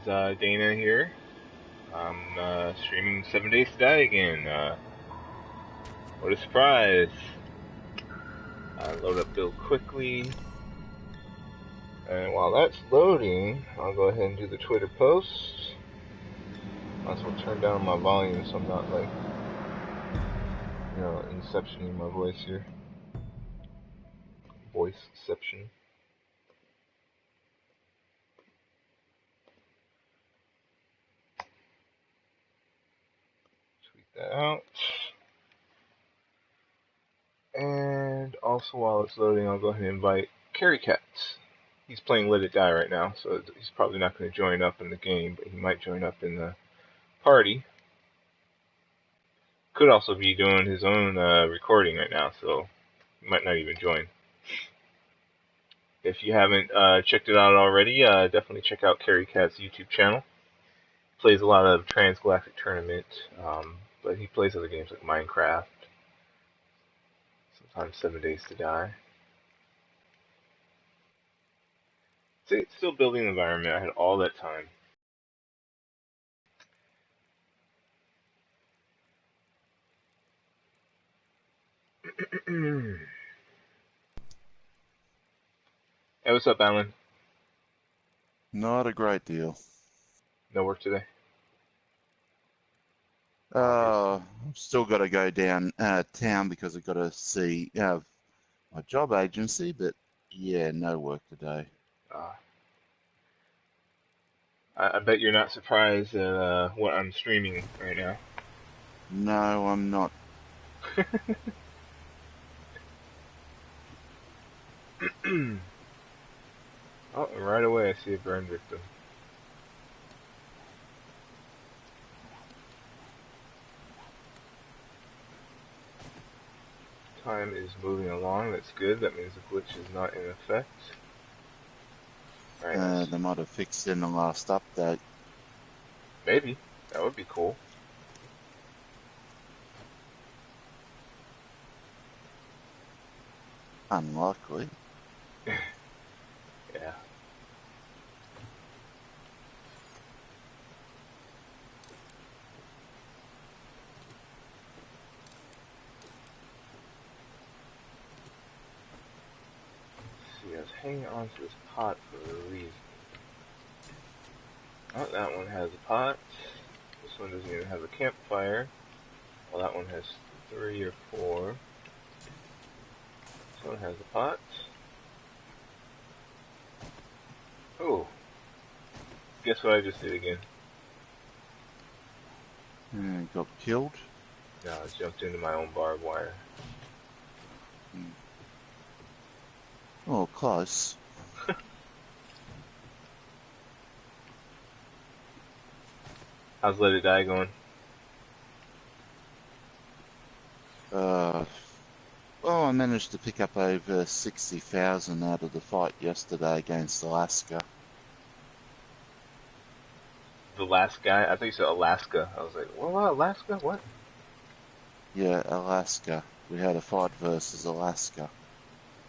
Dana here. I'm streaming 7 Days to Die again. What a surprise! Load up build quickly. And while that's loading, I'll go ahead and do the Twitter post. Might as well turn down my volume so I'm not like, inceptioning my voice here. Voiceception. Tweet that out. And also while it's loading, I'll go ahead and invite Carry Cats. He's playing Let It Die right now, so he's probably not going to join up in the game, but he might join up in the party. Could also be doing his own recording right now, so he might not even join. If you haven't checked it out already, definitely check out Carry Cat's YouTube channel. Plays a lot of Transgalactic Tournament, but he plays other games like Minecraft, sometimes 7 Days to Die. See, it's still building the environment. I had all that time. Hey, what's up, Alan? Not a great deal. No work today? I've still got to go down town because I've got to see my job agency, but yeah, no work today. I bet you're not surprised at what I'm streaming right now. No, I'm not. Oh, and right away I see a burn victim. Time is moving along. That's good. That means the glitch is not in effect. Right, They might have fixed it in the last update. maybe. That would be cool. Unlikely. Yeah. See, I was hanging on to this pot for a reason. Oh, that one has a pot. This one doesn't even have a campfire. Well, that one has 3 or 4. This one has a pot. Oh. Guess what I just did again? Got killed. No, I jumped into my own barbed wire. Oh, close. How's Let It Die going? Well, I managed to pick up over 60,000 out of the fight yesterday against Alaska. The last guy? I thought you said Alaska. I was like, what, Alaska? What? Yeah, Alaska. We had a fight versus Alaska.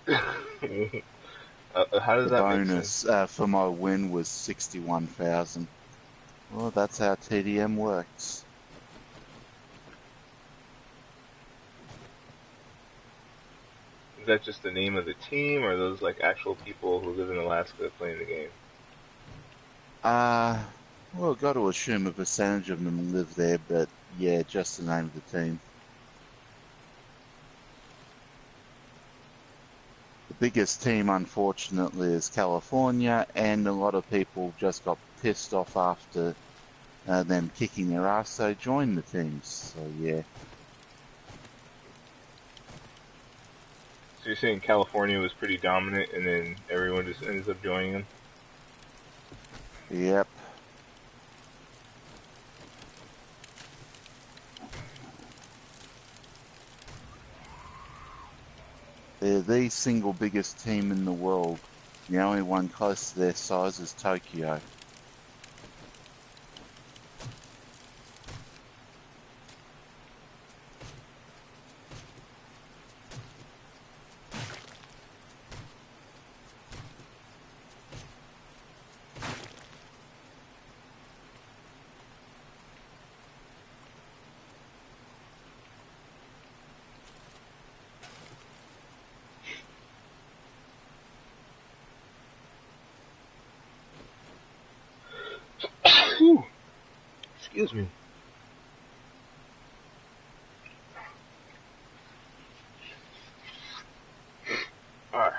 How does The that make sense? bonus for my win was 61,000. Well, that's how TDM works. Is that just the name of the team, or are those like actual people who live in Alaska playing the game? Well, got to assume a percentage of them live there, but yeah, just the name of the team. The biggest team, unfortunately, is California, and a lot of people just got pissed off after them kicking their ass, so joined the teams. So yeah. So you're saying California was pretty dominant, and then everyone just ends up joining them? Yep. They're the single biggest team in the world. The only one close to their size is Tokyo. Excuse me. Alright.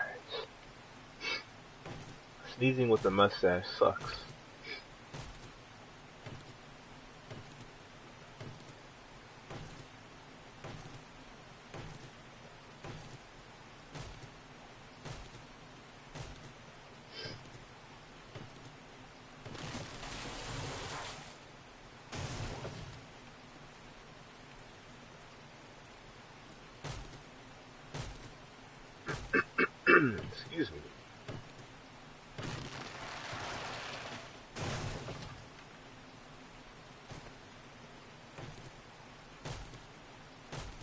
Sneezing with a mustache sucks. Excuse me.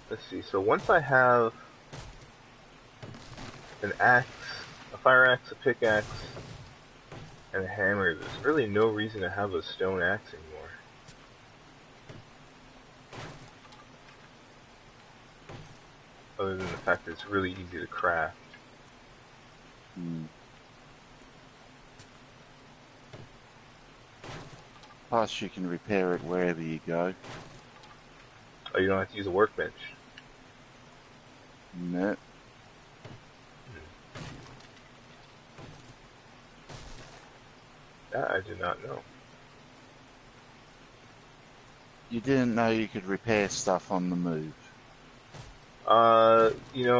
Let's see, so once I have an axe, a fire axe, a pickaxe, and a hammer, there's really no reason to have a stone axe anymore. Other than the fact that it's really easy to craft. Plus, you can repair it wherever you go. Oh, you don't have to use a workbench. No. That I did not know. You didn't know you could repair stuff on the move.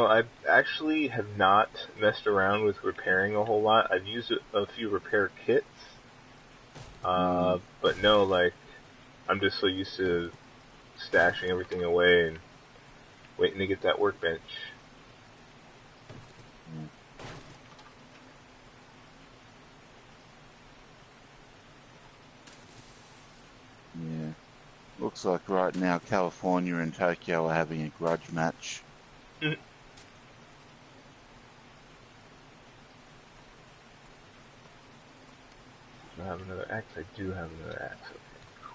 I actually have not messed around with repairing a whole lot. I've used a few repair kits. But no, like, I'm just so used to stashing everything away and waiting to get that workbench. Yeah. Looks like right now California and Tokyo are having a grudge match. Do I have another axe? I do have another axe. Okay, cool.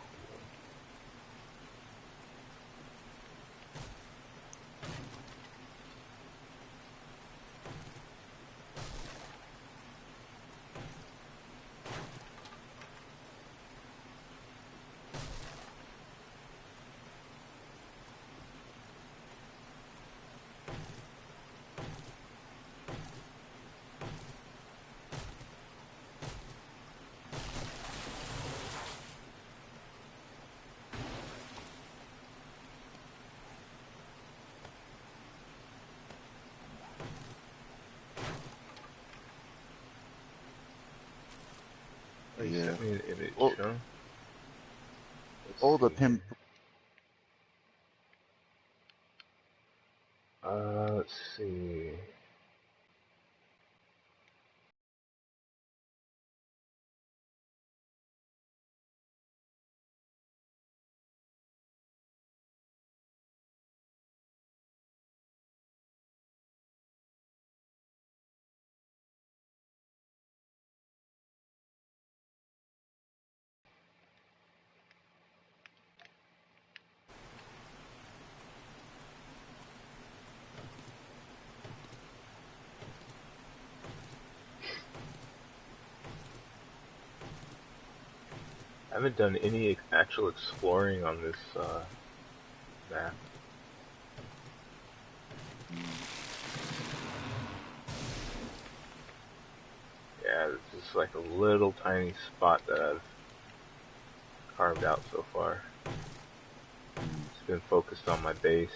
Oh, you sent me an image, huh? All the pimp. Let's see. I haven't done any actual exploring on this map. Yeah, it's just like a little tiny spot that I've carved out so far. It's been focused on my base.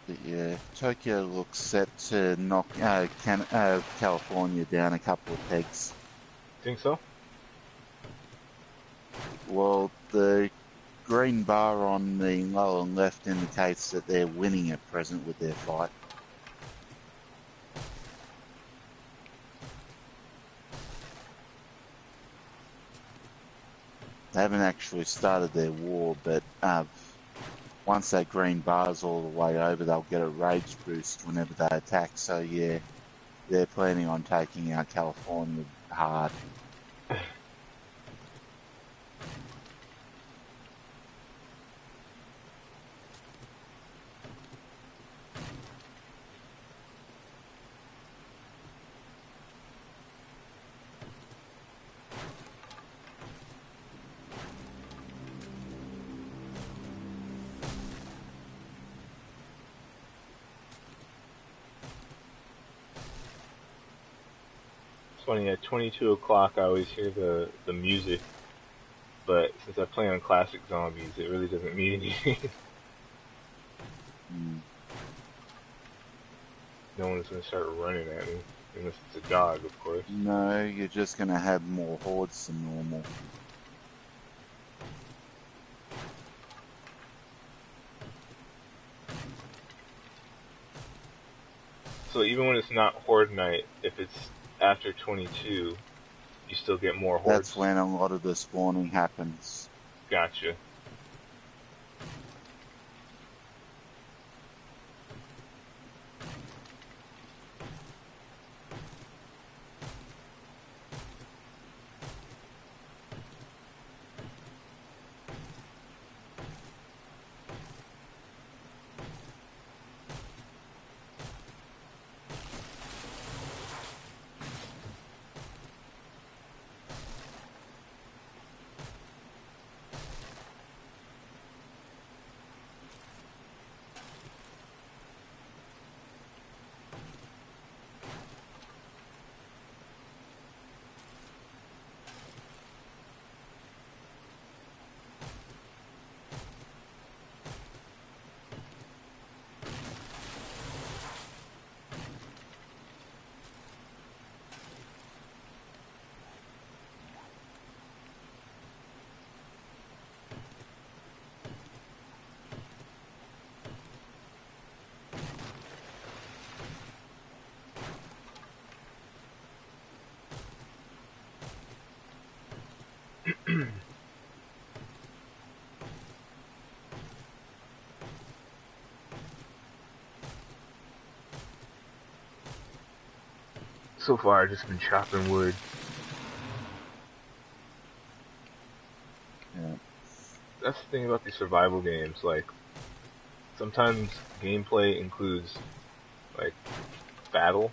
But yeah, Tokyo looks set to knock California down a couple of pegs. Think so? Well, the green bar on the lower left indicates that they're winning at present with their fight. They haven't actually started their war, but once that green bar's all the way over, they'll get a rage boost whenever they attack. So yeah, they're planning on taking out California hard. Funny, at 22 o'clock I always hear the music, but since I play on classic zombies, it really doesn't mean anything. No one's gonna start running at me, unless it's a dog, of course. No, you're just going to have more hordes than normal. So even when it's not horde night, if it's after 22, you still get more hordes? That's when a lot of the spawning happens. Gotcha. So far, I've just been chopping wood. Yeah. That's the thing about these survival games. Like, sometimes gameplay includes, like, battle,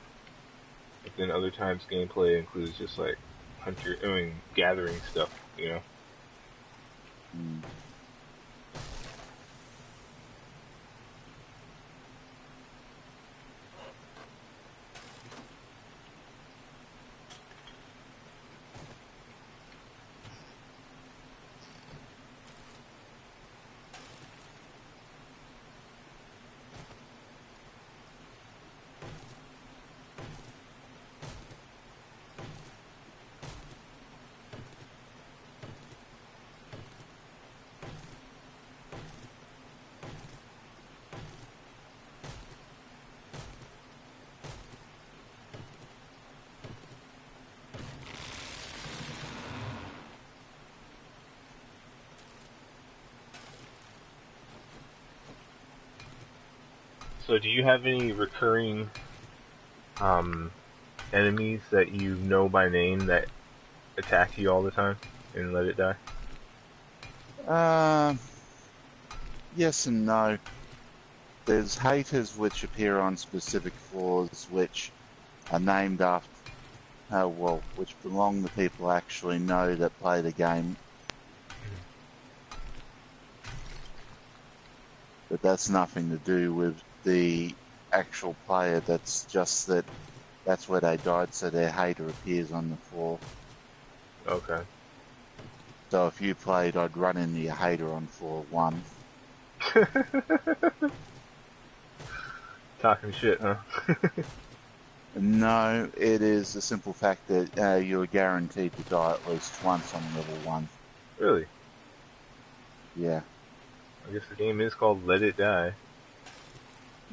but then other times gameplay includes just, like, gathering stuff, you know? Mm. So do you have any recurring um, enemies that you know by name that attack you all the time and let it die? Yes and no. There's haters which appear on specific floors which are named after, which belong to people actually know that play the game. But that's nothing to do with the actual player. That's just that's where they died, so their hater appears on the floor. Okay. So if you played, I'd run into your hater on floor 1. Talking shit, huh? No, it is the simple fact that you're guaranteed to die at least once on level 1. Really? Yeah. I guess the game is called Let It Die.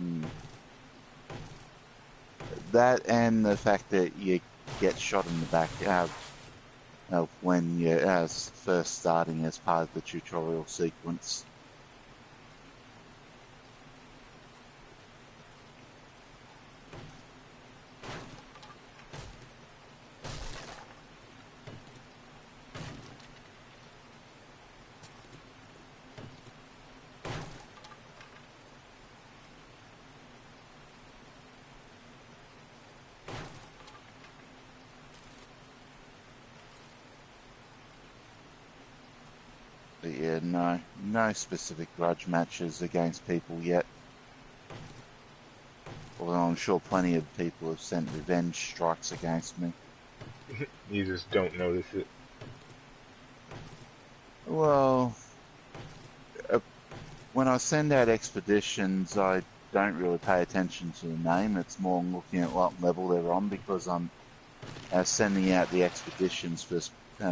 Mm. That and the fact that you get shot in the back when you're first starting as part of the tutorial sequence. But yeah, no specific grudge matches against people yet. Although I'm sure plenty of people have sent revenge strikes against me. You just don't notice it. Well, when I send out expeditions, I don't really pay attention to the name. It's more looking at what level they're on because I'm sending out the expeditions for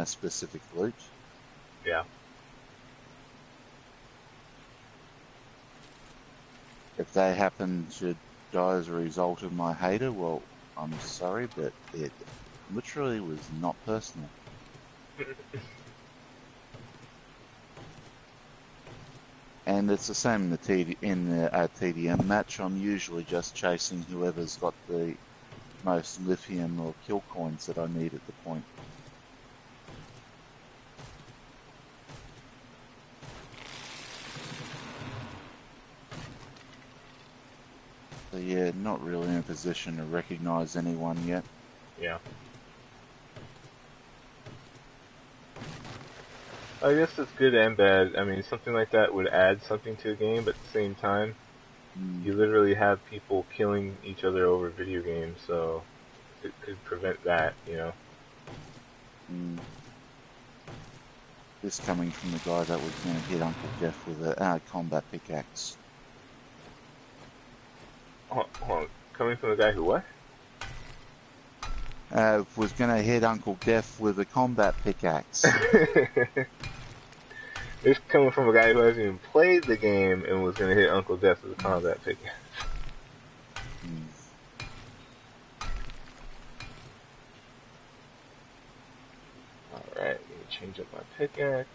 specific loot. Yeah. If they happen to die as a result of my hater, well, I'm sorry, but it literally was not personal. And it's the same in the TDM match. I'm usually just chasing whoever's got the most lithium or kill coins that I need at the point. So yeah, not really in a position to recognise anyone yet. Yeah. I guess it's good and bad. I mean, something like that would add something to the game, but at the same time, you literally have people killing each other over video games, so it could prevent that, you know? This coming from the guy that was going to hit Uncle Jeff with a combat pickaxe. Hold on. Coming from the guy who what? Was going to hit Uncle Jeff with a combat pickaxe. It's coming from a guy who hasn't even played the game and was gonna hit Uncle Death with a combat pickaxe. Alright, let me change up my pickaxe.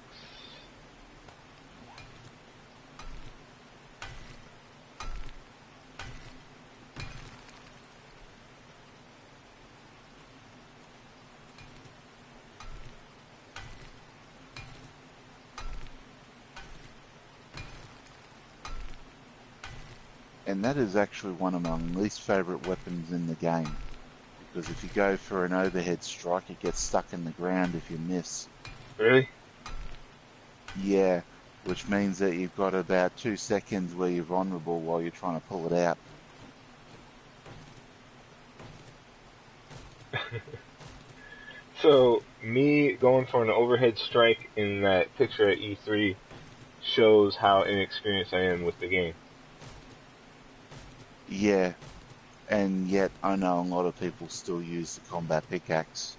And that is actually one of my least favourite weapons in the game. Because if you go for an overhead strike, it gets stuck in the ground if you miss. Really? Yeah, which means that you've got about 2 seconds where you're vulnerable while you're trying to pull it out. So, me going for an overhead strike in that picture at E3 shows how inexperienced I am with the game. Yeah, and yet I know a lot of people still use the combat pickaxe.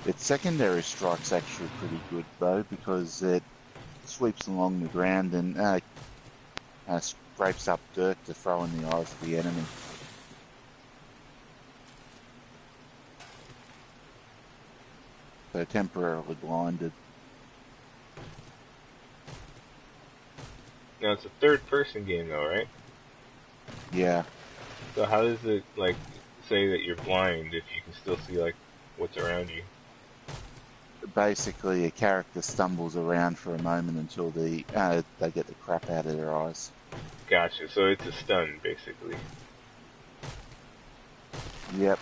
Its secondary strike's actually pretty good though, because it sweeps along the ground and scrapes up dirt to throw in the eyes of the enemy. So temporarily blinded. Now, it's a third-person game though, right? Yeah. So how does it, like, say that you're blind if you can still see, like, what's around you? Basically, a character stumbles around for a moment until they get the crap out of their eyes. Gotcha, so it's a stun, basically. Yep.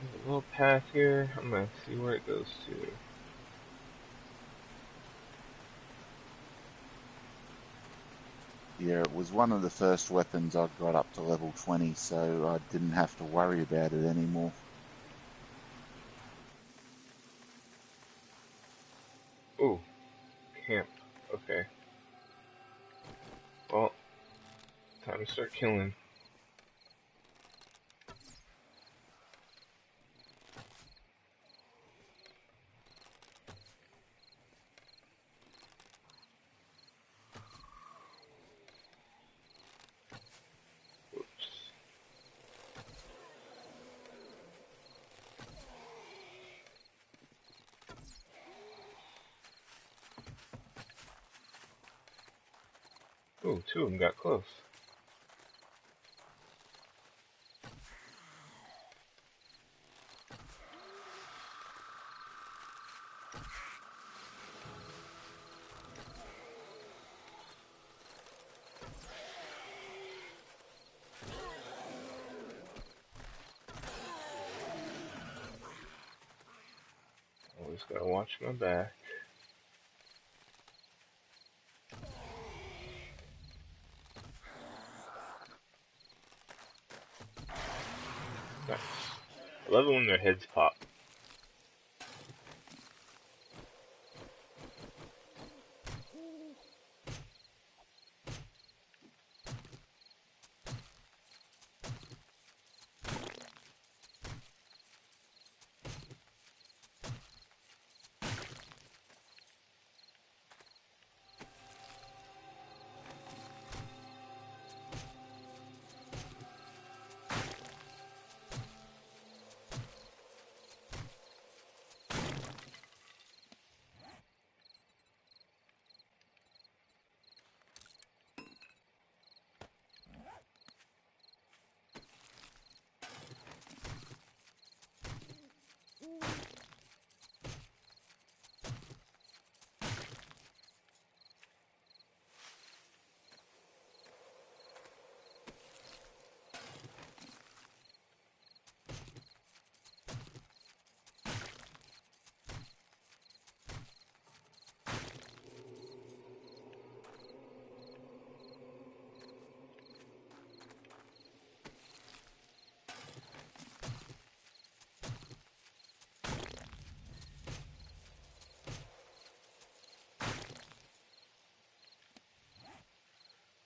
There's a little path here. I'm gonna see where it goes to. Yeah, it was one of the first weapons I got up to level 20, so I didn't have to worry about it anymore. Ooh, camp. Okay. Well, time to start killing. Whoops. Ooh, two of them got close. Always gotta watch my back. Nice. I love it when their heads pop.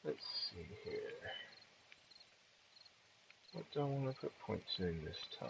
Let's see here. What do I want to put points in this time?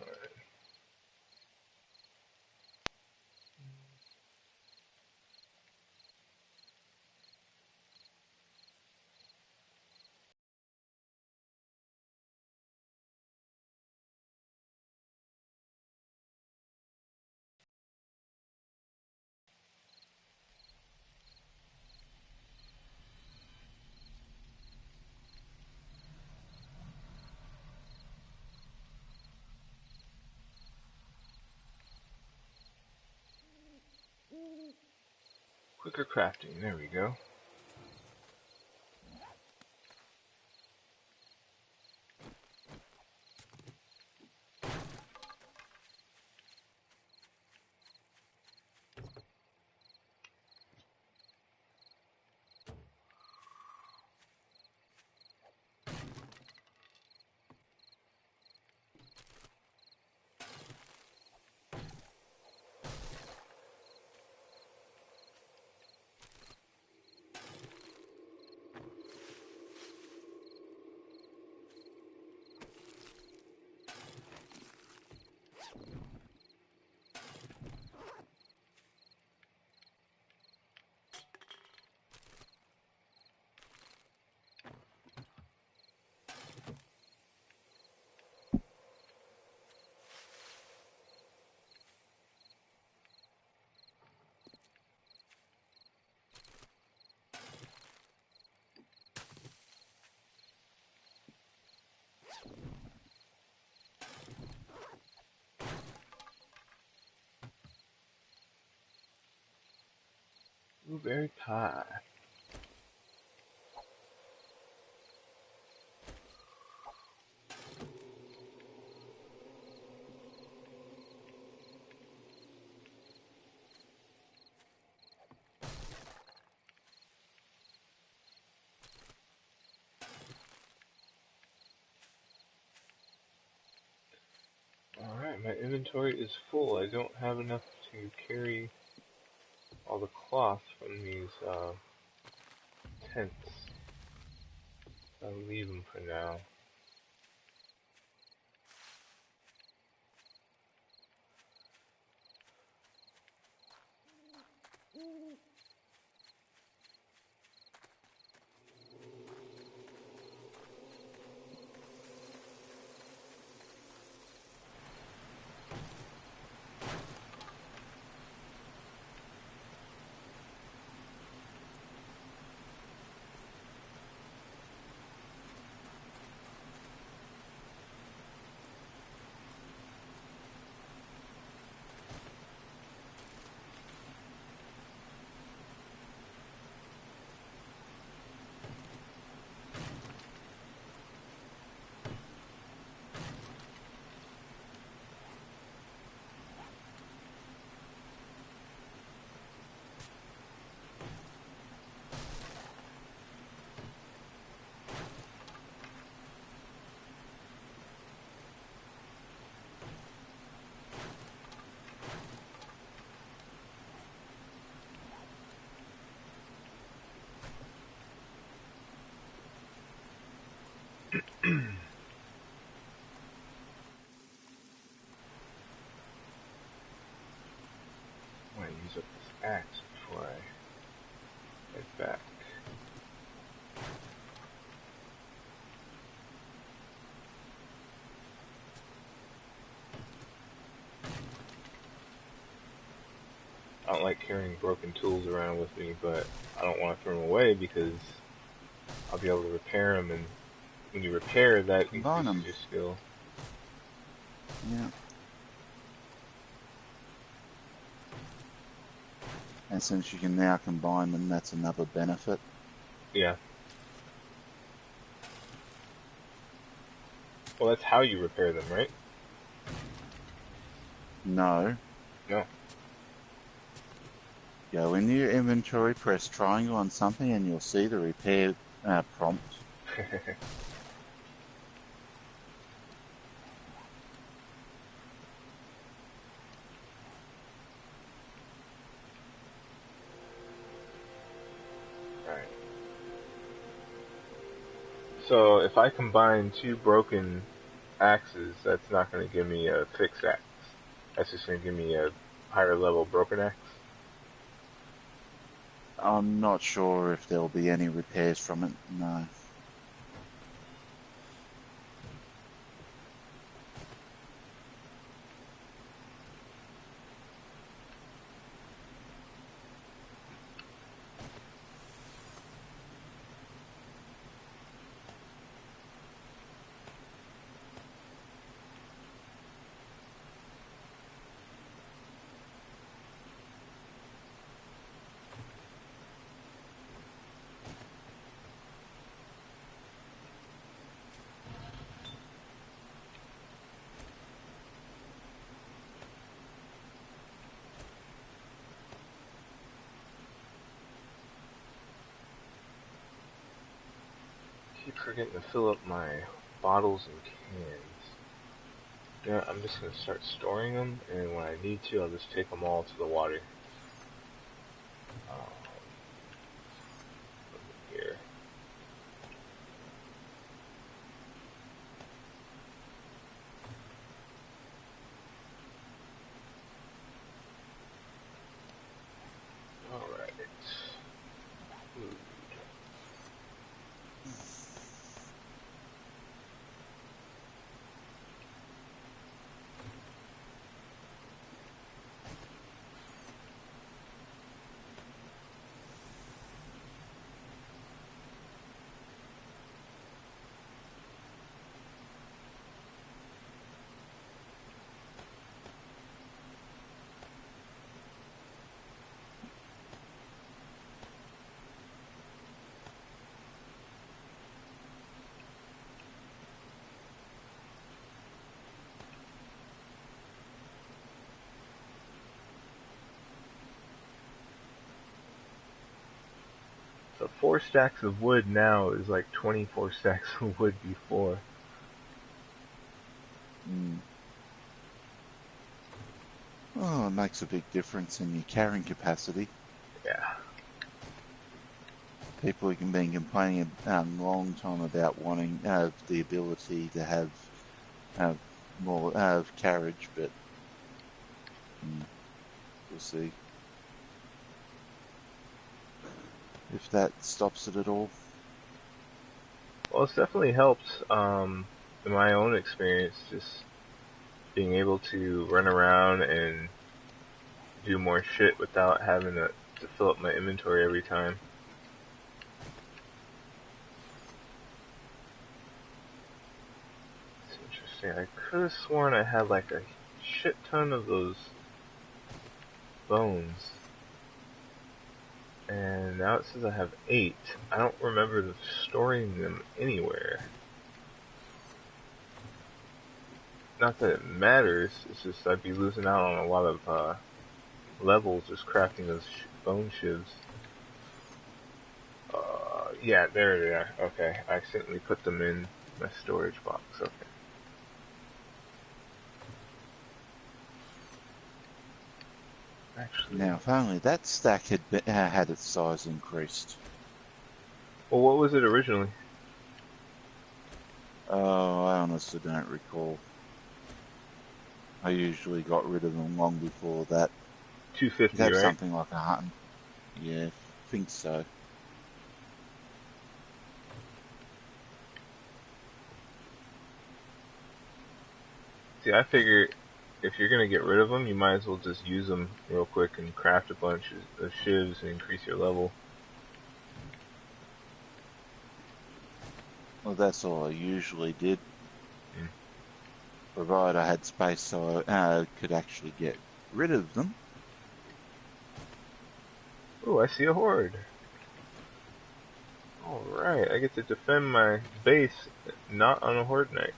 Quicker crafting, there we go. Blueberry pie. My inventory is full. I don't have enough to carry all the cloth from these tents. I'll leave them for now. I want to use up this axe before I head back. I don't like carrying broken tools around with me, but I don't want to throw them away because I'll be able to repair them, and when you repair, that Combine increases them. your skill. Yeah. And since you can now combine them, that's another benefit. Yeah. Well, that's how you repair them, right? No. No. Go in your inventory, press triangle on something, and you'll see the repair prompt. Right. So if I combine two broken axes, that's not going to give me a fixed axe. That's just going to give me a higher level broken axe. I'm not sure if there'll be any repairs from it. No. Keep forgetting to fill up my bottles and cans. Yeah, I'm just going to start storing them, and when I need to, I'll just take them all to the water. Here. Alright. Food. So 4 stacks of wood now is like 24 stacks of wood before. Mm. Oh, it makes a big difference in your carrying capacity. Yeah. People have been complaining a long time about wanting the ability to have more carriage, but we'll see if that stops it at all. Well, it's definitely helped, in my own experience, just being able to run around and do more shit without having to fill up my inventory every time. It's interesting. I could have sworn I had like a shit ton of those bones. And now it says I have 8. I don't remember storing them anywhere. Not that it matters, it's just I'd be losing out on a lot of levels just crafting those bone shivs. Yeah, there they are. Okay, I accidentally put them in my storage box. Okay. Actually, Now, if only that stack had its size increased. well, what was it originally? Oh, I honestly don't recall. I usually got rid of them long before that. You'd 250, have right? something like 100. Yeah, I think so. See, I figure if you're gonna get rid of them, you might as well just use them real quick and craft a bunch of shivs and increase your level. Well, that's all I usually did, Mm. provided I had space so I could actually get rid of them. Oh, I see a horde. Alright, I get to defend my base not on a horde night.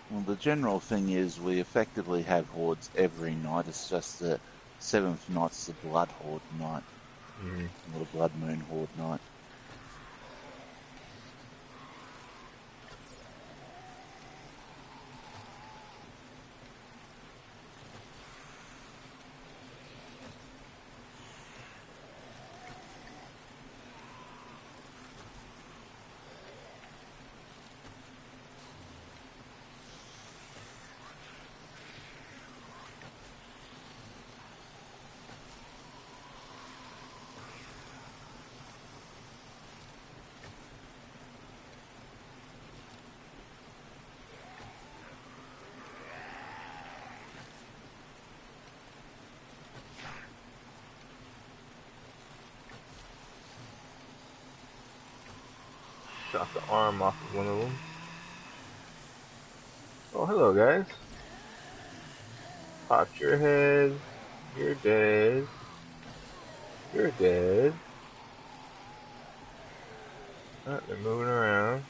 Well, the general thing is we effectively have hordes every night. It's just the 7th night's the Blood Horde night, Mm. not a Blood Moon Horde night. Shot the arm off of one of them. Oh, hello, guys. Popped your head. You're dead. You're dead. Oh, they're moving around.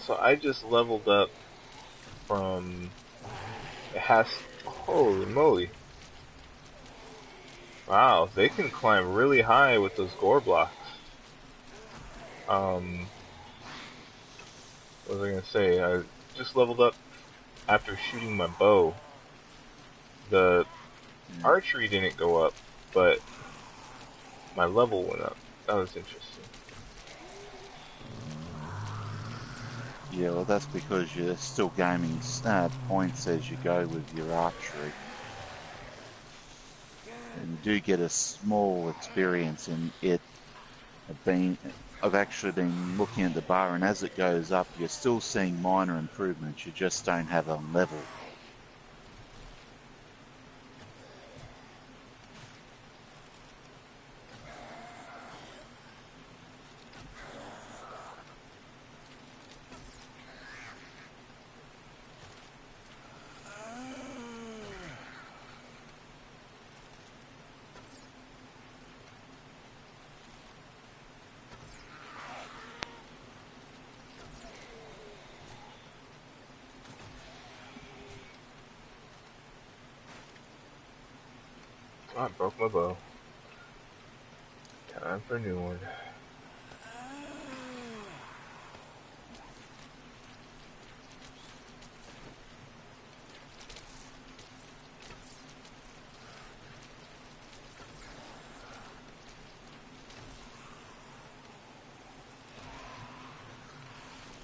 So I just leveled up from. It has. Holy moly. Wow, they can climb really high with those gore blocks. What was I gonna say? I just leveled up after shooting my bow. The Yeah. archery didn't go up, but my level went up. That was interesting. Yeah, well, that's because you're still gaining points as you go with your archery. And you do get a small experience in it. I've actually been looking at the bar, and as it goes up, you're still seeing minor improvements. You just don't have a level. Oh, I broke my bow. Time for a new one.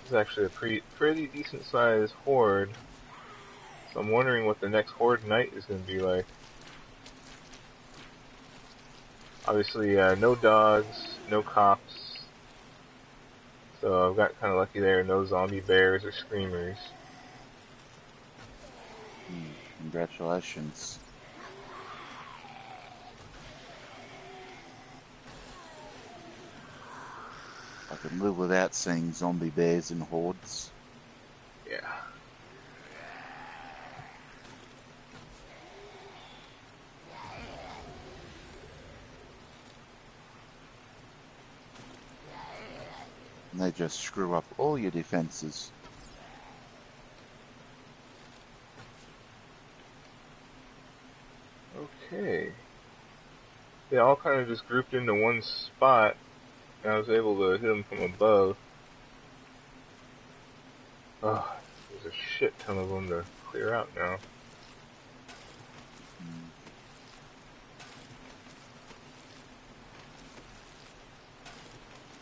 This is actually a pretty decent sized horde. So I'm wondering what the next horde night is going to be like. Obviously, no dogs, no cops. So I've got kind of lucky there. No zombie bears or screamers. Congratulations. I can live without seeing zombie bears in hordes. Yeah. And they just screw up all your defenses. Okay. They all kind of just grouped into one spot, and I was able to hit them from above. Oh, there's a shit ton of them to clear out now.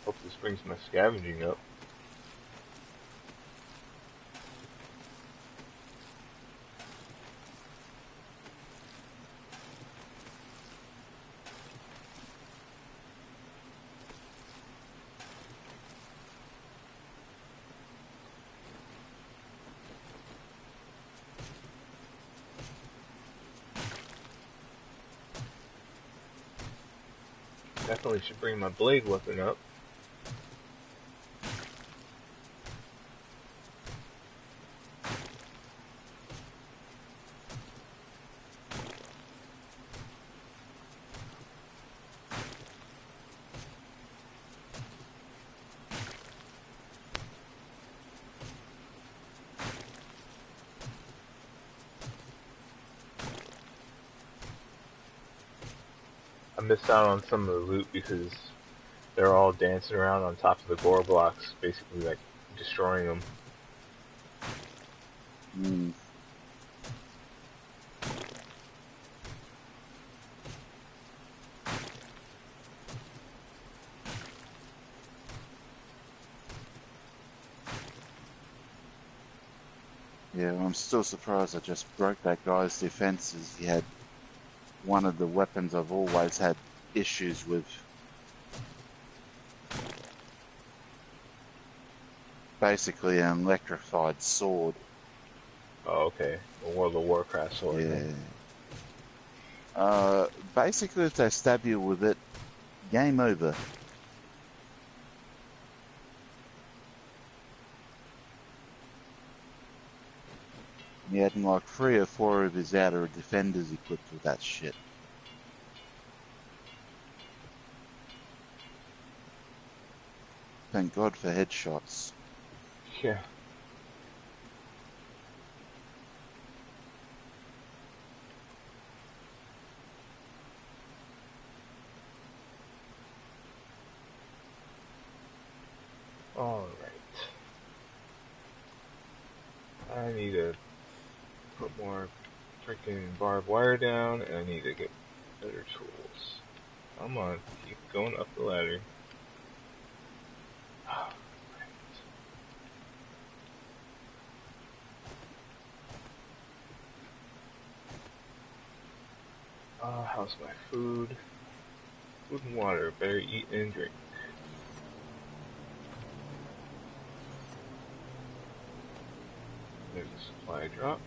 Hope this brings my scavenging up. Definitely should bring my blade weapon up. I missed out on some of the loot because they're all dancing around on top of the gore blocks, basically like destroying them. Mm. Yeah, I'm still surprised I just broke that guy's defenses. He had one of the weapons I've always had issues with. Basically an electrified sword. Oh, okay. The World of Warcraft sword, huh? Yeah. Basically if they stab you with it, game over. He had like 3 or 4 of his outer defenders equipped with that shit. Thank God for headshots. Yeah. I need to put more freaking barbed wire down, and I need to get better tools. Come on, keep going up the ladder. How's my food? Food and water. Better eat and drink. There's a supply drop.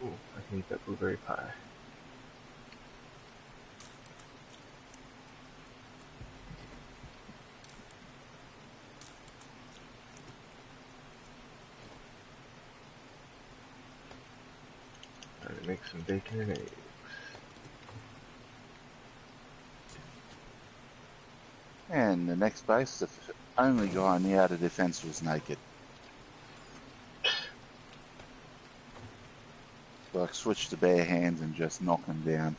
Ooh, I can eat that blueberry pie. Trying to make some bacon and eggs. And the next base, the only guy in the outer defense was naked. So I switched to bare hands and just knock him down.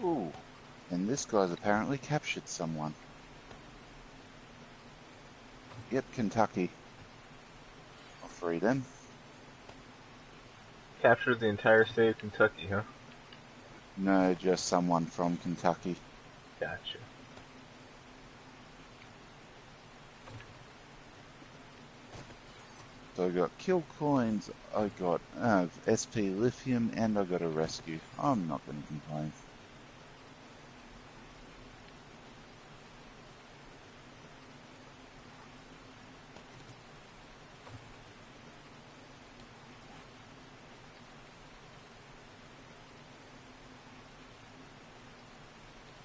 Ooh, and this guy's apparently captured someone. Yep, Kentucky. I'll free them. Captured the entire state of Kentucky, huh? No, just someone from Kentucky. Gotcha. So I got kill coins, I got SP lithium, and I got a rescue. I'm not going to complain.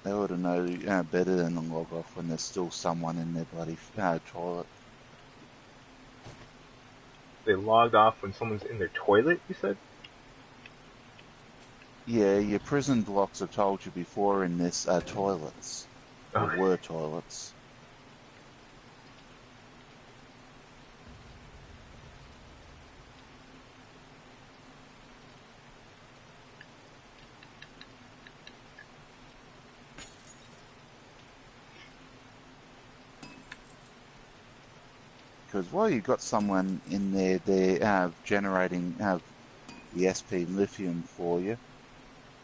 They ought to know better than to log off when there's still someone in their bloody toilet. They logged off when someone's in their toilet, you said? Yeah, your prison blocks have told you before in this toilets. Or Okay. were toilets. Because while you've got someone in there, they're generating the SP lithium for you.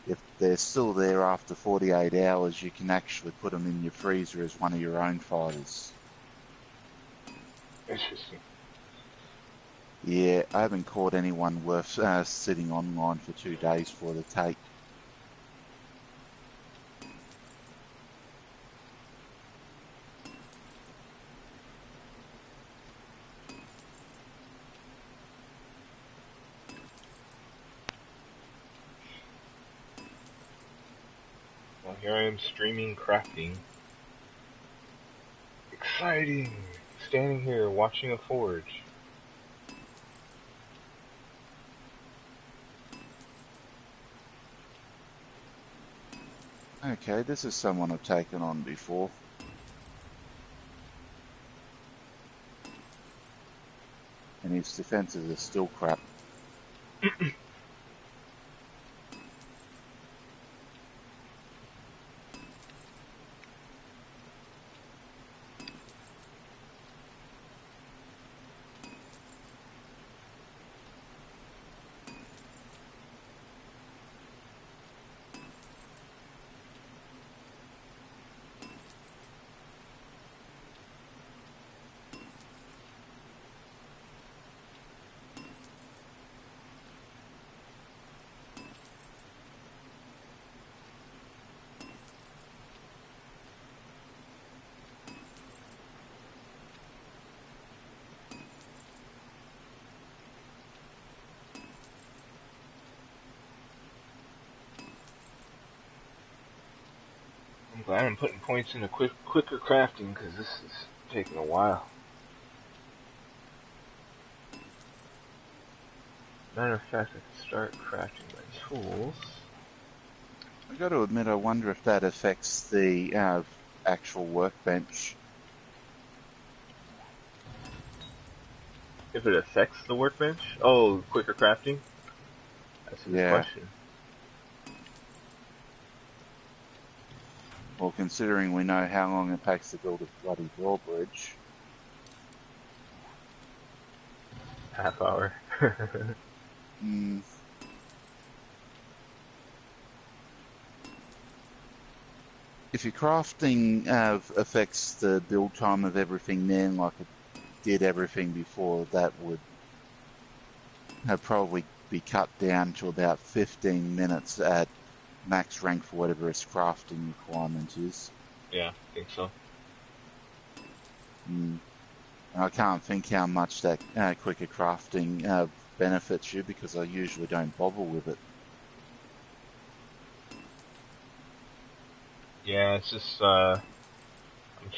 If they're still there after 48 hours, you can actually put them in your freezer as one of your own fighters. Interesting. Yeah, I haven't caught anyone worth sitting online for 2 days for the take. Well, here I am streaming crafting. Exciting! Standing here watching a forge. Okay, this is someone I've taken on before. and his defenses are still crap. I'm glad I'm putting points into quicker crafting because this is taking a while. Matter of fact, I can start crafting my tools. I got to admit, I wonder if that affects the actual workbench. If it affects the workbench? Oh, quicker crafting? That's a good Yeah. question. Well, considering we know how long it takes to build a bloody drawbridge. Half hour. Mm. If your crafting affects the build time of everything then, like it did everything before, that would probably be cut down to about 15 minutes at max rank for whatever its crafting requirement is. Yeah, I think so. And I can't think how much that quicker crafting benefits you because I usually don't bother with it. Yeah, it's just, I'm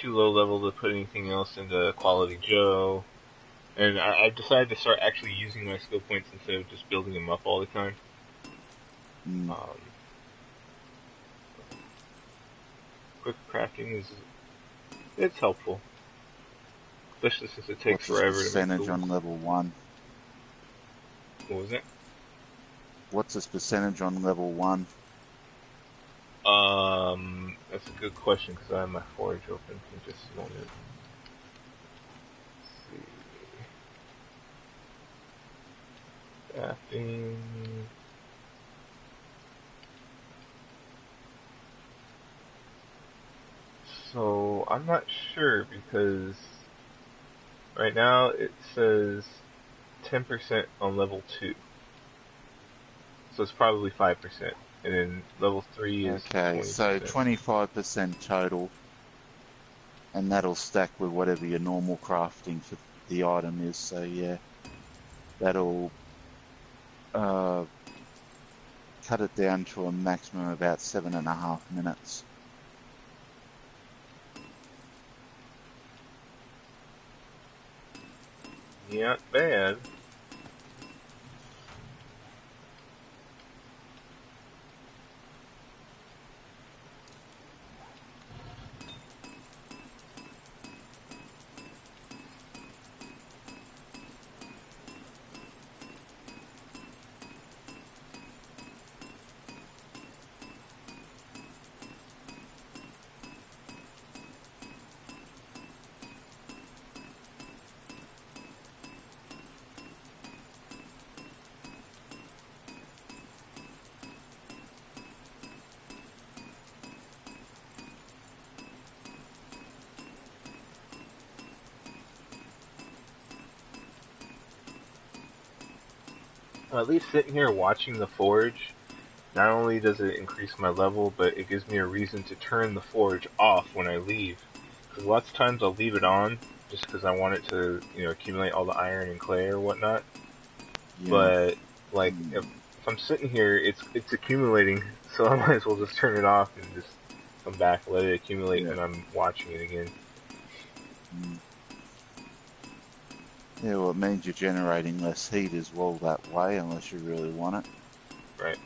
too low level to put anything else into Quality Joe. And I decided to start actually using my skill points instead of just building them up all the time. Mm. Quick crafting it's helpful. Especially since it takes What's its forever to make percentage tools. on level 1? What was it? What's its percentage on level 1? That's a good question because I have my forge open in just a moment. Let's see. Crafting. So I'm not sure because right now it says 10% on level 2. So it's probably 5%. And then level 3 is Okay, 20%. so 25% total, and that'll stack with whatever your normal crafting for the item is. So yeah, that'll cut it down to a maximum of about 7.5 minutes. Not bad. At least sitting here watching the forge, not only does it increase my level, but it gives me a reason to turn the forge off when I leave. Because lots of times I'll leave it on just because I want it to, accumulate all the iron and clay or whatnot. Yeah. But like if I'm sitting here, it's accumulating, so I might as well just turn it off and just come back, let it accumulate Yeah. when I'm watching it again. Yeah, well, it means you're generating less heat as well that way, unless you really want it. Right.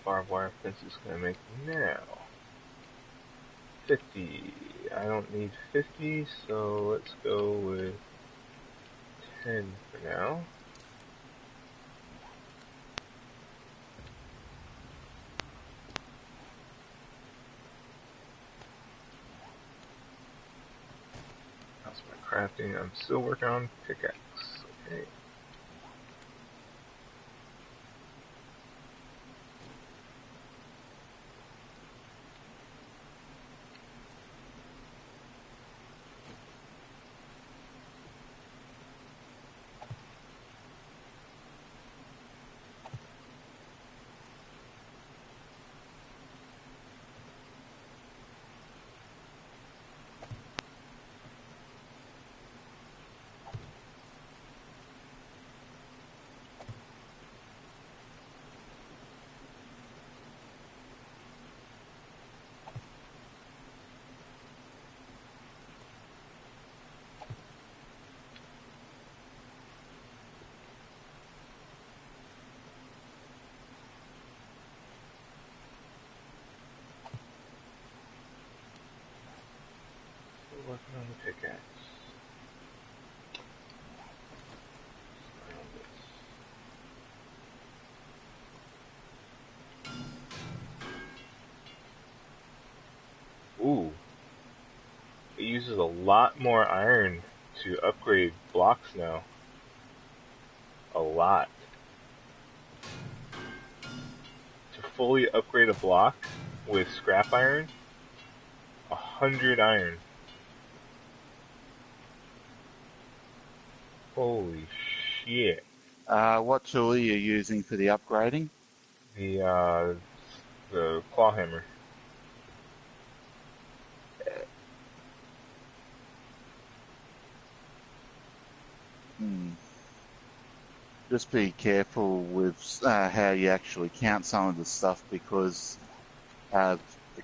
barbed wire fence is going to make now? 50. I don't need 50, so let's go with 10 for now. That's my crafting. I'm still working on pickaxe. Okay. Still working on the pickaxe. Ooh, it uses a lot more iron to upgrade blocks now. A lot. To fully upgrade a block with scrap iron, 100 iron. Holy shit. What tool are you using for the upgrading? The claw hammer. Just be careful with how you actually count some of the stuff, because the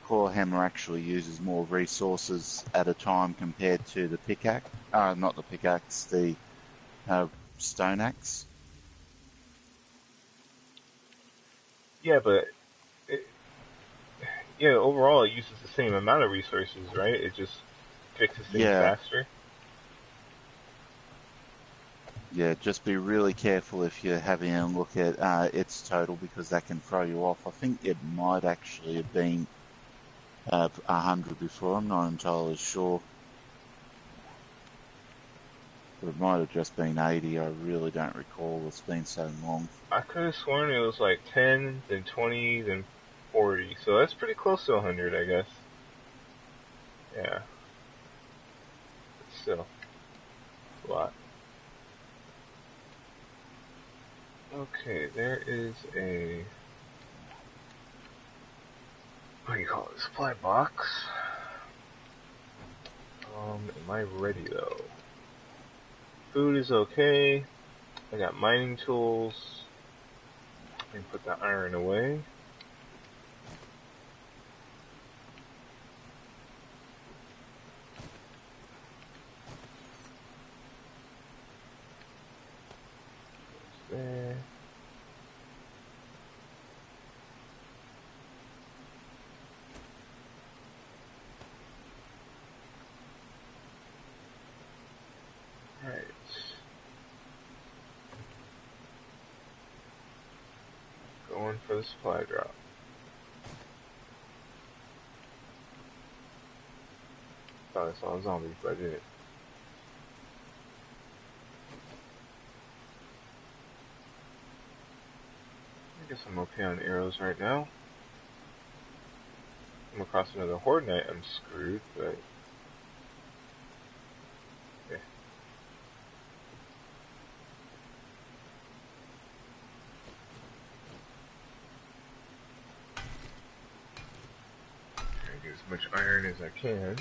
claw hammer actually uses more resources at a time compared to the pickaxe. Not the pickaxe, the stone axe. Yeah, but overall it uses the same amount of resources, right? It just fixes things Yeah, faster. yeah. Just be really careful if you're having a look at its total, because that can throw you off. I think it might actually have been 100 before. I'm not entirely sure. But it might have just been 80. I really don't recall. It's been so long. I could have sworn it was like 10, then 20, then 40. So that's pretty close to 100, I guess. Yeah. But still, a lot. Okay, there is a, what do you call it, supply box. Am I ready though? Food is okay. I got mining tools. I can put the iron away. There. Alright. Going for the supply drop. Thought I saw a zombie, but I didn't. I guess I'm okay on arrows right now. Come across another horde knight, I'm screwed, but yeah. Try to get as much iron as I can.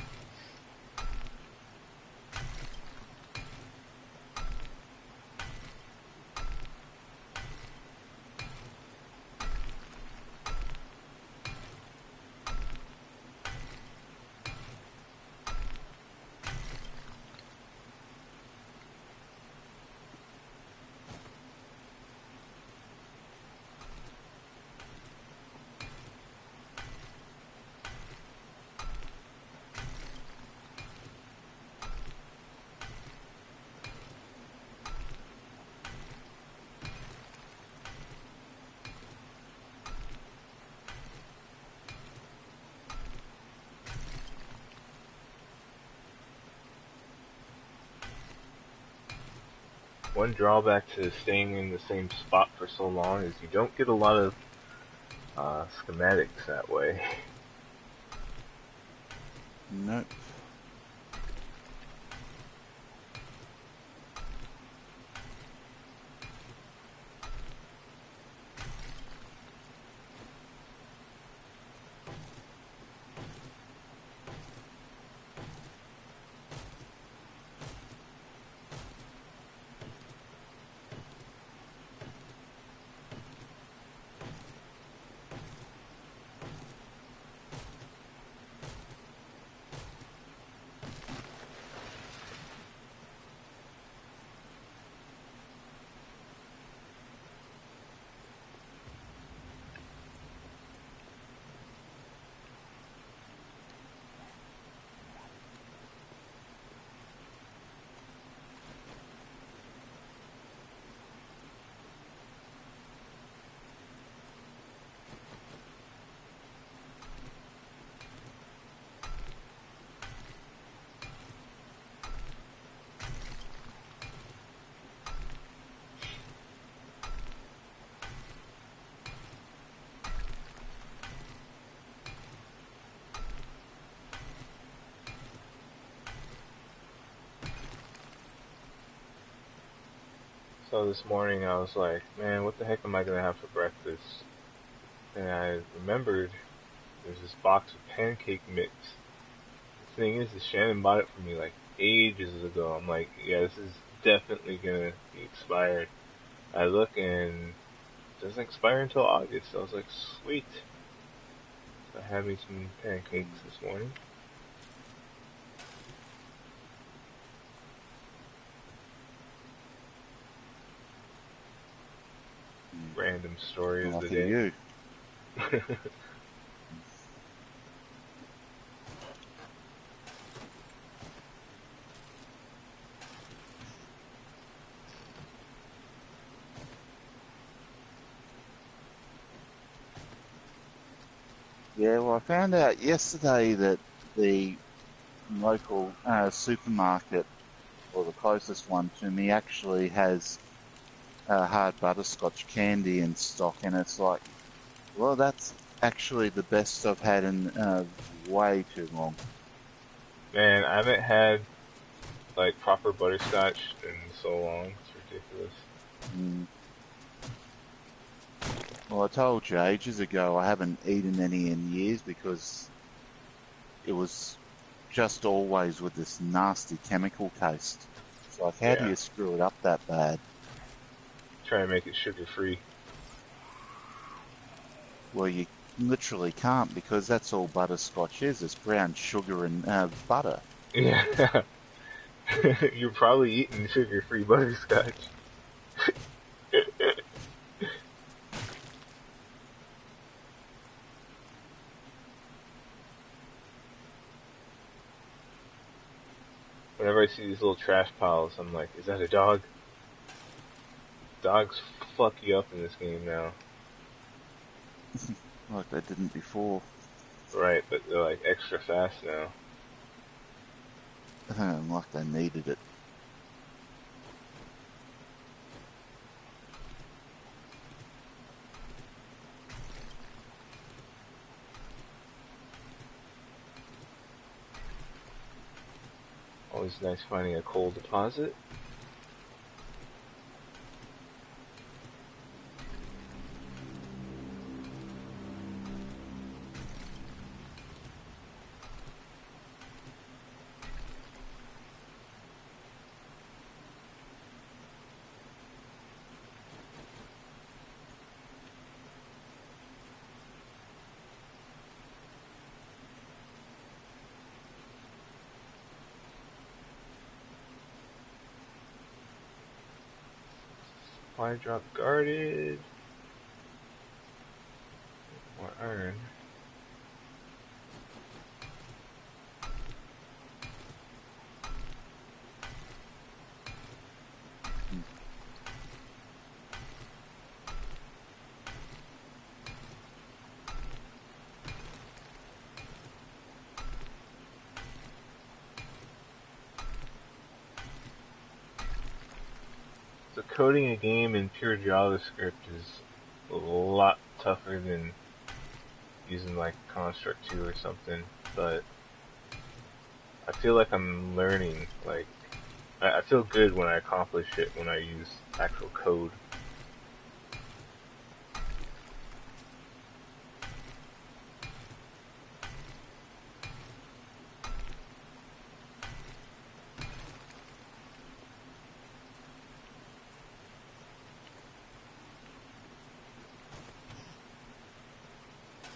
one drawback to staying in the same spot for so long is you don't get a lot of schematics that way. Nope. So this morning I was like, man, what the heck am I gonna have for breakfast? And I remembered there's this box of pancake mix. The thing is, Shannon bought it for me like ages ago. I'm like, yeah, this is definitely gonna be expired. I look and it doesn't expire until August. I was like, sweet. So I had me some pancakes this morning. Random story of the Lucky day. you. Yeah, well, I found out yesterday that the local supermarket, or the closest one to me, actually has hard butterscotch candy in stock, and it's like, well, that's actually the best I've had in way too long. Man, I haven't had like proper butterscotch in so long. It's ridiculous. Mm. Well, I told you ages ago I haven't eaten any in years because it was just always with this nasty chemical taste. It's like, how do Yeah, you screw it up that bad? try to make it sugar free. Well, you literally can't because that's all butterscotch is. It's brown sugar and butter. Yeah, you're probably eating sugar free butterscotch. Whenever I see these little trash piles, I'm like, is that a dog? Dogs fuck you up in this game now. Like they didn't before. Right, but they're like extra fast now. Like they needed it. Always nice finding a coal deposit. Supply drop guarded. More iron. coding a game in pure JavaScript is a lot tougher than using like Construct 2 or something, but I feel like I'm learning. Like, I feel good when I accomplish it when I use actual code.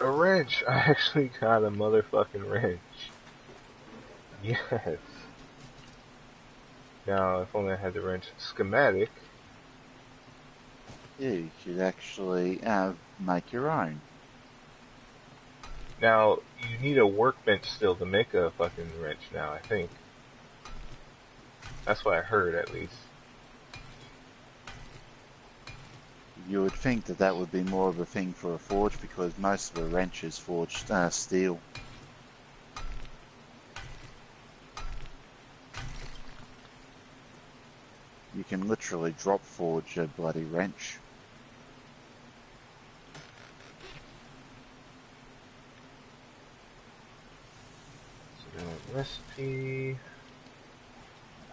A wrench! I actually got a motherfucking wrench. Yes. Now, if only I had the wrench schematic. Yeah, you could actually make your own. Now, you need a workbench still to make a fucking wrench now, I think. That's what I heard, at least. You would think that that would be more of a thing for a forge because most of a wrench is forged steel. You can literally drop forge a bloody wrench. So, recipe.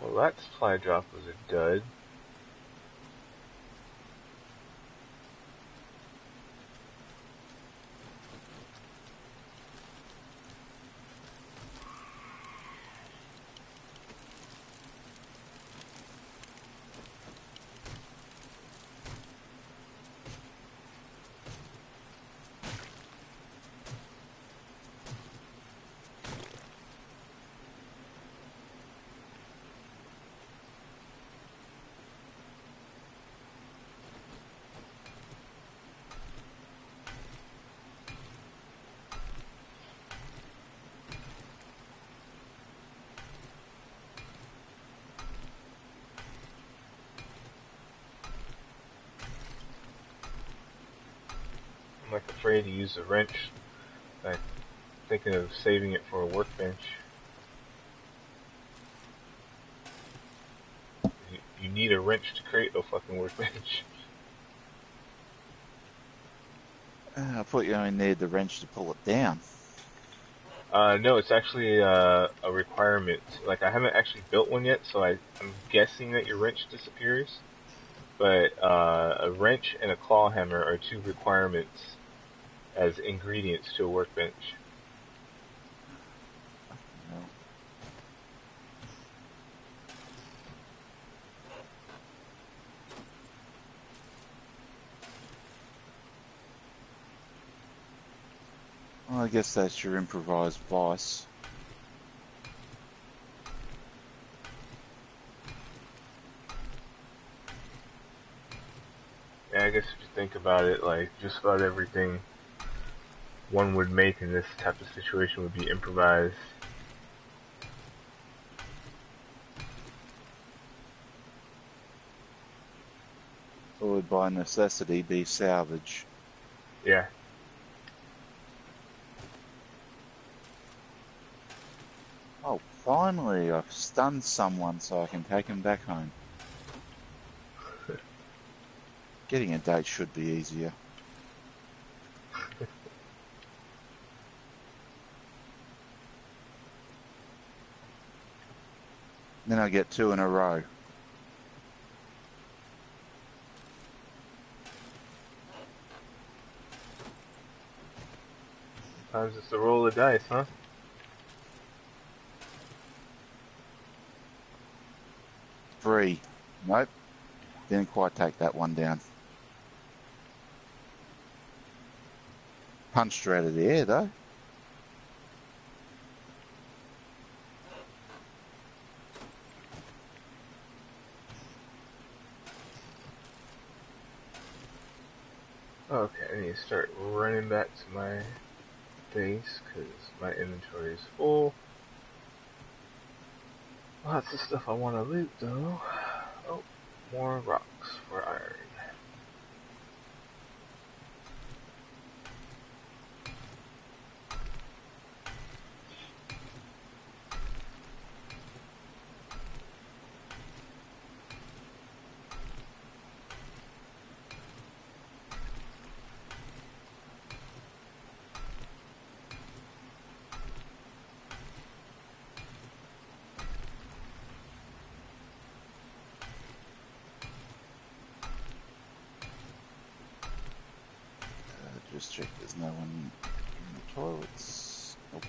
Well, that supply drop was a dud. I'm like afraid to use the wrench. Like thinking of saving it for a workbench. You need a wrench to create a fucking workbench. I thought you only needed the wrench to pull it down. No, it's actually a requirement. Like I haven't actually built one yet, so I'm guessing that your wrench disappears. But a wrench and a claw hammer are two requirements as ingredients to a workbench. Well, I guess that's your improvised vice. Yeah, I guess if you think about it, like just about everything one would make in this type of situation would be improvised. Or would by necessity be salvage. Yeah. Oh, finally, I've stunned someone so I can take him back home. Getting a date should be easier. Then I get 2 in a row. Sometimes it's a roll of dice, huh? Three. Nope. Didn't quite take that one down. Punched her out of the air, though. Okay, I need to start running back to my base because my inventory is full. Lots of stuff I want to loot though. Oh, more rocks for iron. just check there's no one in the toilets. Nope.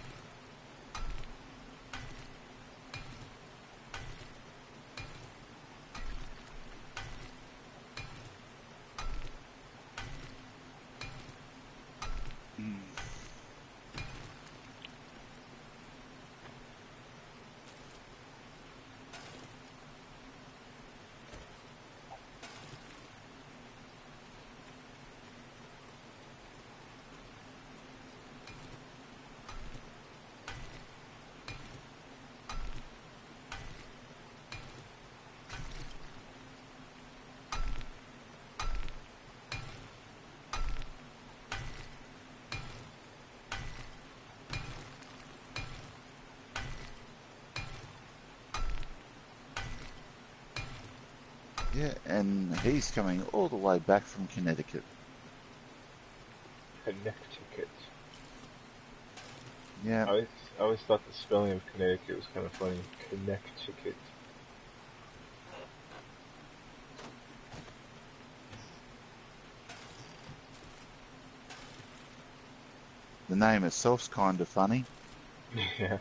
Yeah, and he's coming all the way back from Connecticut. Connecticut. Yeah. I always thought the spelling of Connecticut was kind of funny. Connecticut. The name itself's kind of funny. Yeah.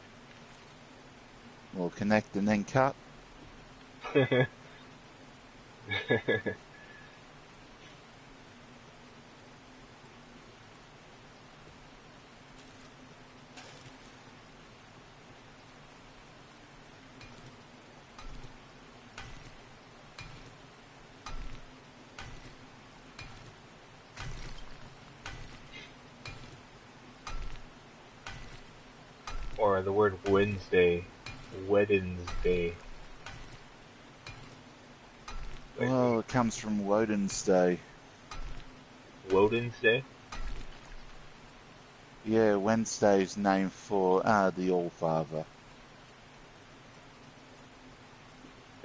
Well, connect and then cut. Or the word Wednesday. Wednesday. Well, it comes from Woden's Day. Woden's Day? Yeah, Wednesday's named for the All-Father.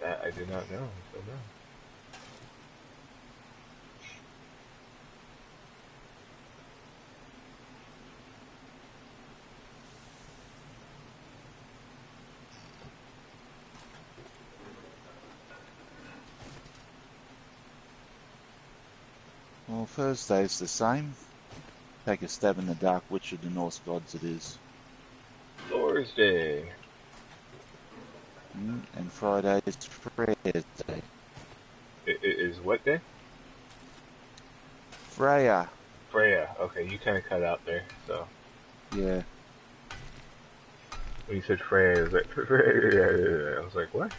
That I did not know. So no. Well, Thursday's the same. Take a stab in the dark, which of the Norse gods it is. Thursday. And Friday is Freya's Day. It is what day? Freya. Freya. Okay, you kind of cut out there. So Yeah. when you said Freya, it was like Freya. I was like, what?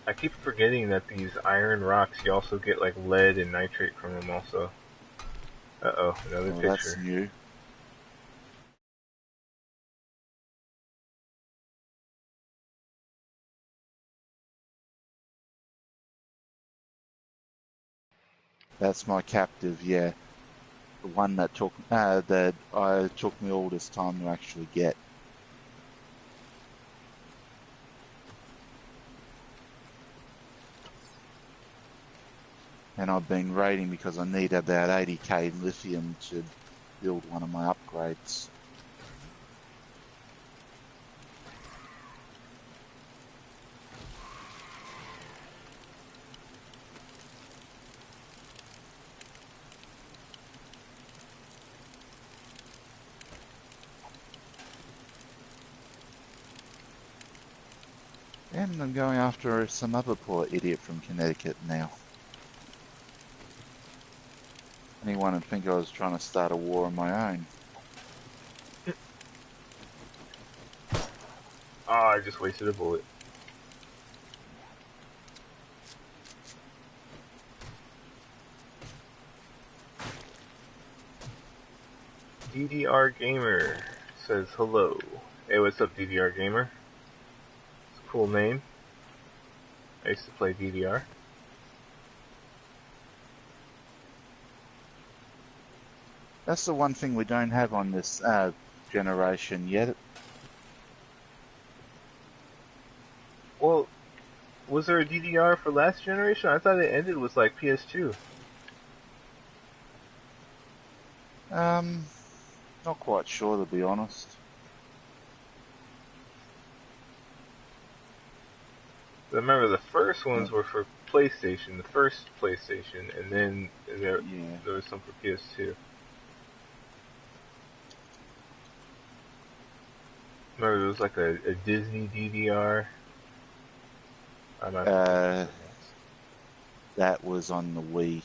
I keep forgetting that these iron rocks, you also get like lead and nitrate from them also. Uh-oh, another Oh, picture. that's new. That's my captive, yeah. The one that took me all this time to actually get. And I've been raiding because I need about 80k lithium to build one of my upgrades. And I'm going after some other poor idiot from Connecticut now. Anyone would think I was trying to start a war on my own. Oh, I just wasted a bullet. DDR Gamer says hello. Hey, what's up, DDR Gamer? It's a cool name. I used to play DDR. That's the one thing we don't have on this generation yet. Well, was there a DDR for last generation? I thought it ended with like PS2. Not quite sure, to be honest. I remember the first Uh, ones were for PlayStation, the first PlayStation, and then yeah. there was some for PS2. Remember there was like a Disney DVR. I might be thinking of Uh, something else. that was on the Wii,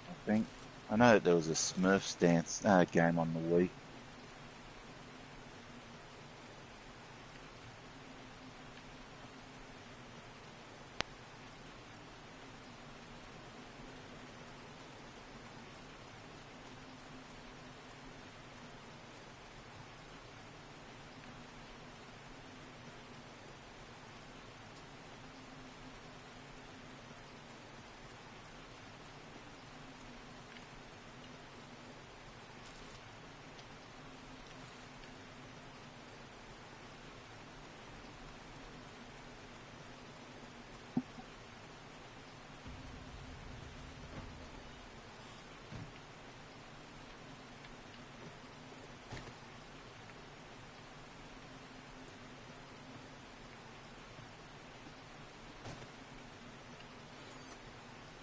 I think. I know that there was a Smurfs dance game on the Wii.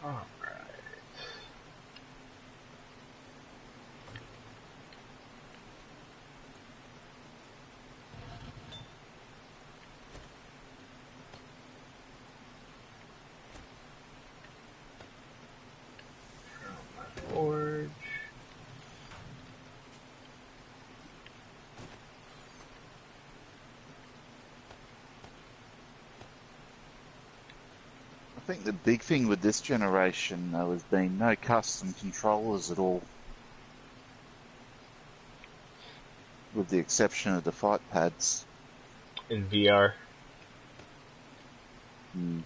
Alright. Forge. I think the big thing with this generation, though, has been no custom controllers at all, with the exception of the fight pads. In VR. Hmm.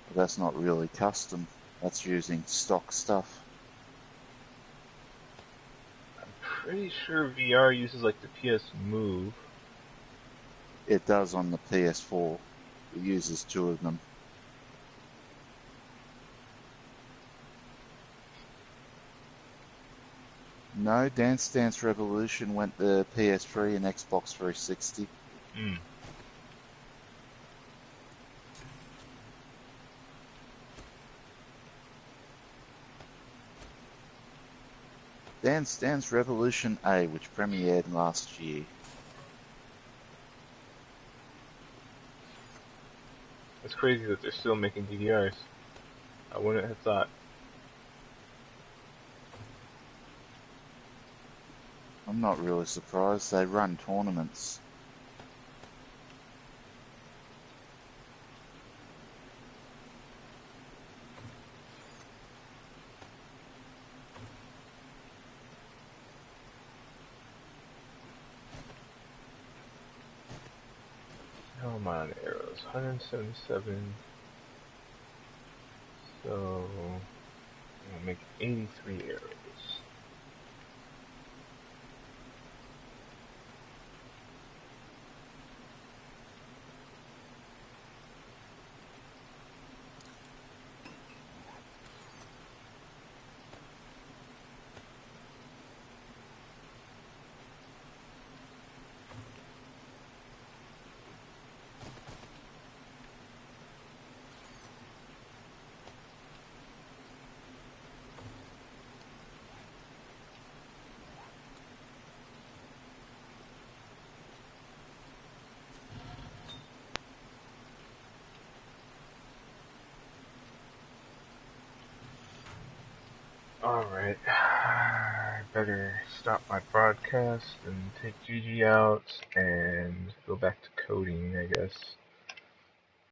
But that's not really custom. That's using stock stuff. Pretty sure VR uses like the PS Move. It does on the PS4. It uses two of them. No, Dance Dance Revolution went to PS3 and Xbox 360. Hmm. Dance Dance Revolution A, which premiered last year. It's crazy that they're still making DVRs. I wouldn't have thought. I'm not really surprised. They run tournaments. How am I on arrows? 177. So I'll make 83 arrows. Alright. I better stop my broadcast and take Gigi out and go back to coding, I guess.